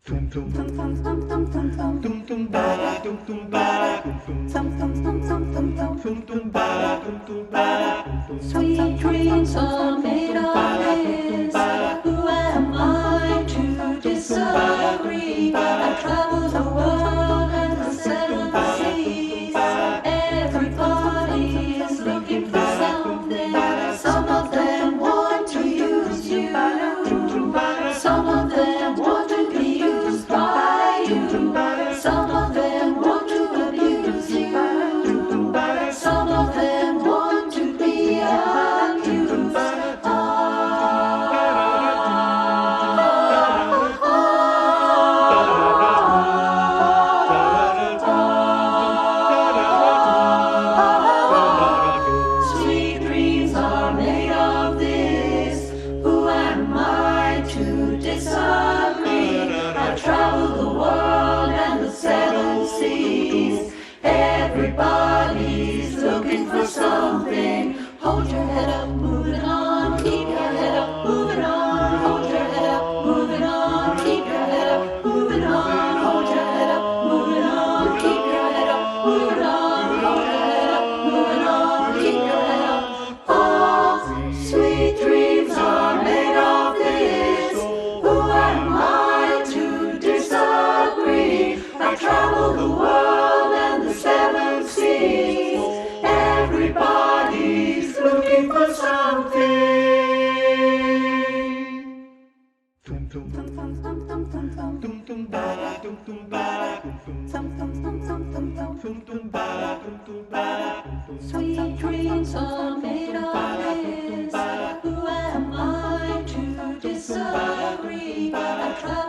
Sweet dreams are made of this. Who am I to disagree? I travel the world and the seven seas. Everybody is looking for something. Some of them want to use you. Some of them want to be used by you. Some of them want to abuse you. Some of them want to be abused. Sweet dreams are made of this. Who am I to disagree? I travel the world and the seven seas. Everybody's looking for something. Hold your head up, moving on. Keep your head up, moving on. Hold your head up, moving on. Keep your head up, moving on. Hold your head up, moving on. Keep your head up, moving on. Hold your head up, moving on. Keep your head up. Oh, sweet dreams are made of this. Who am I to disagree? I travel the world and the seven seas. Everybody's looking for something. Sweet dreams are made of this. Who am I to disagree? I travel